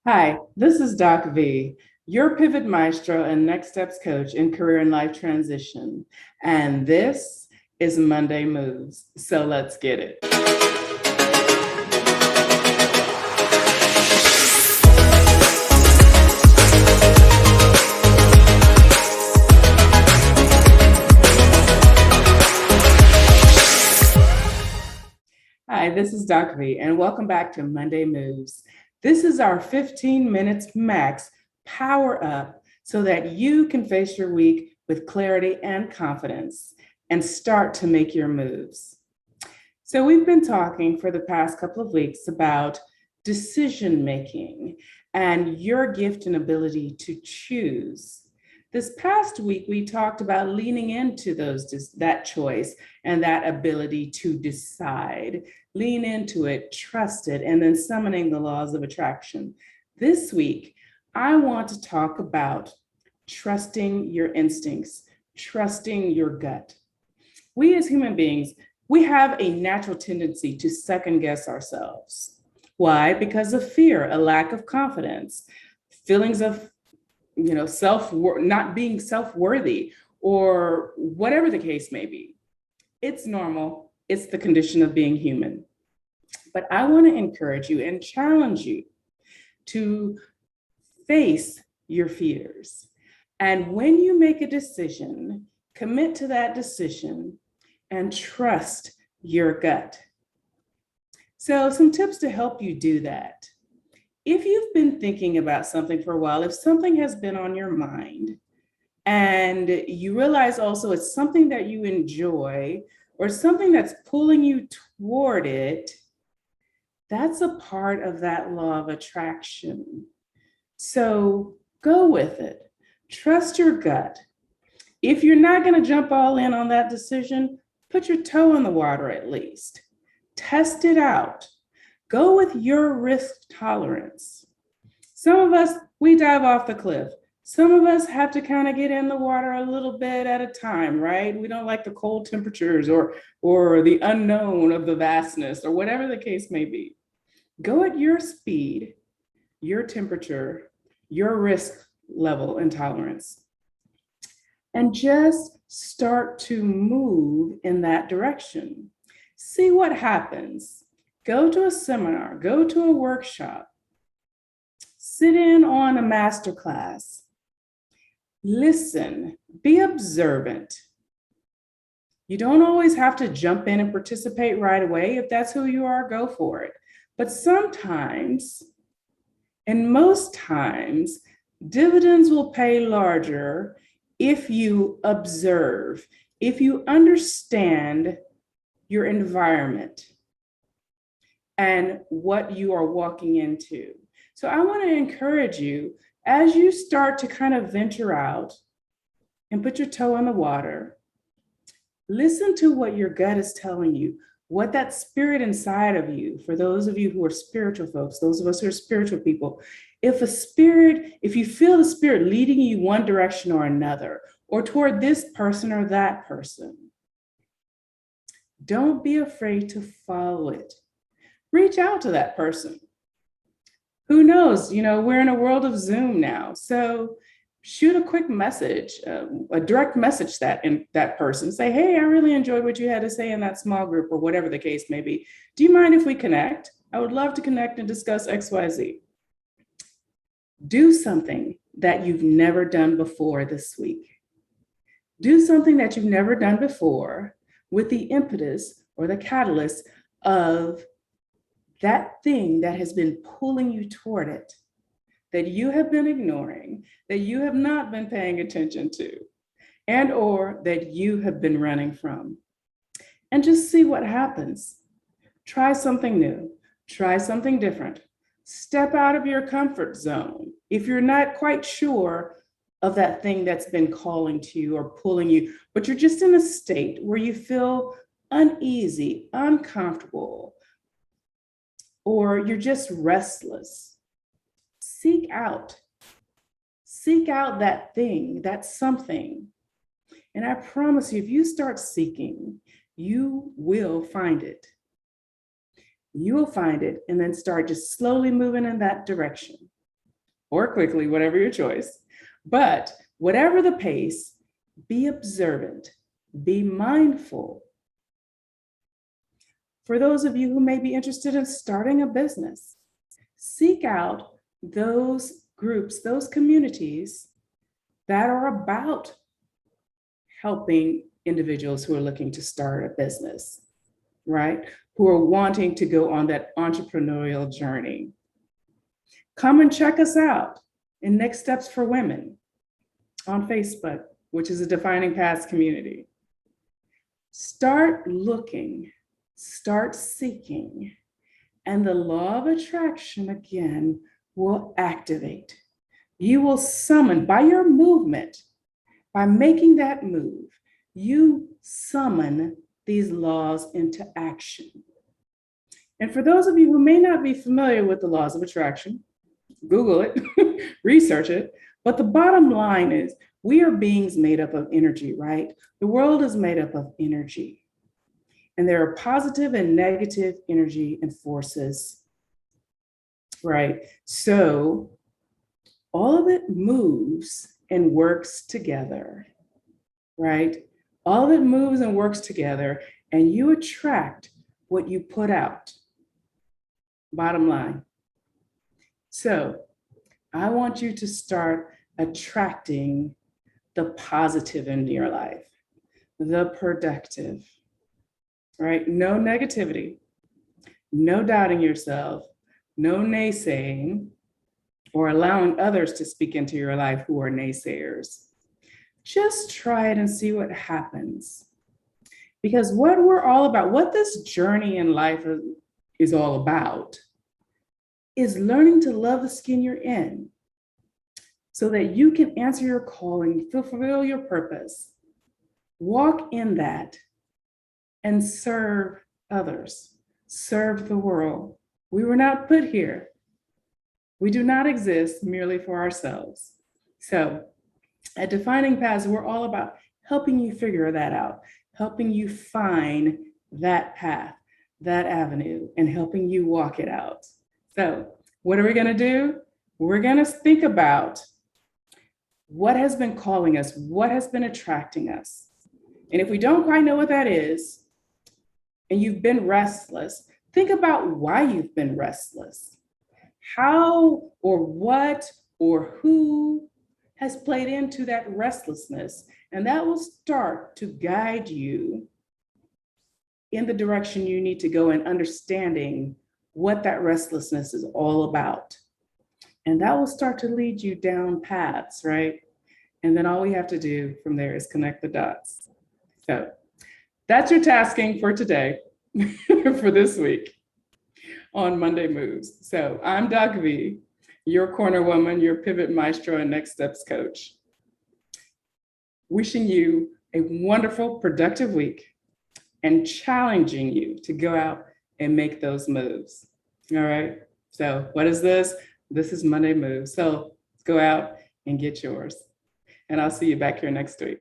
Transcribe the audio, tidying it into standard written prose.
Hi, this is Doc V, your pivot maestro and next steps coach in career and life transition. And this is Monday Moves. So let's get it. Hi, this is Doc V, and welcome back to Monday Moves. This is our 15 minutes max power up so that you can face your week with clarity and confidence and start to make your moves. So, we've been talking for the past couple of weeks about decision making and your gift and ability to choose. This past week, we talked about leaning into that choice and that ability to decide. Lean into it, trust it, and then summoning the laws of attraction. This week, I want to talk about trusting your instincts, trusting your gut. We as human beings, we have a natural tendency to second guess ourselves. Why? Because of fear, a lack of confidence, feelings of self not being self-worthy, or whatever the case may be. It's normal. It's the condition of being human. But I want to encourage you and challenge you to face your fears. And when you make a decision, commit to that decision and trust your gut. So, some tips to help you do that. If you've been thinking about something for a while, if something has been on your mind and you realize also it's something that you enjoy or something that's pulling you toward it, that's a part of that law of attraction. So go with it. Trust your gut. If you're not going to jump all in on that decision, put your toe in the water at least. Test it out. Go with your risk tolerance. Some of us, we dive off the cliff. Some of us have to kind of get in the water a little bit at a time, right? We don't like the cold temperatures or the unknown of the vastness or whatever the case may be. Go at your speed, your temperature, your risk level and tolerance, and just start to move in that direction. See what happens. Go to a seminar, go to a workshop, sit in on a masterclass, listen, be observant. You don't always have to jump in and participate right away. If that's who you are, go for it. But sometimes, and most times, dividends will pay larger if you observe, if you understand your environment and what you are walking into. So I want to encourage you as you start to kind of venture out and put your toe in the water, listen to what your gut is telling you, what that spirit inside of you, for those of you who are spiritual folks, those of us who are spiritual people, if you feel the spirit leading you one direction or another, or toward this person or that person, don't be afraid to follow it. Reach out to that person. Who knows? We're in a world of Zoom now. So shoot a quick message, a direct message that person. Say, hey, I really enjoyed what you had to say in that small group or whatever the case may be. Do you mind if we connect? I would love to connect and discuss XYZ. Do something that you've never done before this week. Do something that you've never done before with the impetus or the catalyst of that thing that has been pulling you toward it, that you have been ignoring, that you have not been paying attention to, and or that you have been running from. And just see what happens. Try something new. Try something different. Step out of your comfort zone. If you're not quite sure of that thing that's been calling to you or pulling you, but you're just in a state where you feel uneasy, uncomfortable, or you're just restless, seek out that thing, that something. And I promise you, if you start seeking, you will find it. You will find it and then start just slowly moving in that direction. or quickly, whatever your choice. But whatever the pace, be observant, be mindful. For those of you who may be interested in starting a business, seek out those groups, those communities that are about helping individuals who are looking to start a business, right? Who are wanting to go on that entrepreneurial journey. Come and check us out in Next Steps for Women on Facebook, which is a Defining Paths community. Start looking, start seeking, and the law of attraction again will activate. You will summon by your movement, by making that move, you summon these laws into action. And for those of you who may not be familiar with the laws of attraction, Google it, research it. But the bottom line is we are beings made up of energy, right? The world is made up of energy. And there are positive and negative energy and forces, right? So all of it moves and works together, right? All of it moves and works together, and you attract what you put out. Bottom line. So I want you to start attracting the positive into your life, the productive, right? No negativity, no doubting yourself, no naysaying, or allowing others to speak into your life who are naysayers. Just try it and see what happens. Because what we're all about, what this journey in life is all about, is learning to love the skin you're in so that you can answer your calling, fulfill your purpose, walk in that, and serve others, serve the world. We were not put here. We do not exist merely for ourselves. So at Defining Paths, we're all about helping you figure that out, helping you find that path, that avenue, and helping you walk it out. So what are we going to do? We're going to think about what has been calling us, what has been attracting us. And if we don't quite know what that is, and you've been restless, think about why you've been restless. How or what or who has played into that restlessness, and that will start to guide you in the direction you need to go in understanding what that restlessness is all about. And that will start to lead you down paths, right? And then all we have to do from there is connect the dots. So that's your tasking for today, for this week on Monday Moves. So I'm Doc V, your corner woman, your pivot maestro and next steps coach. Wishing you a wonderful, productive week and challenging you to go out and make those moves. All right. So what is this? This is Monday Moves. So go out and get yours. And I'll see you back here next week.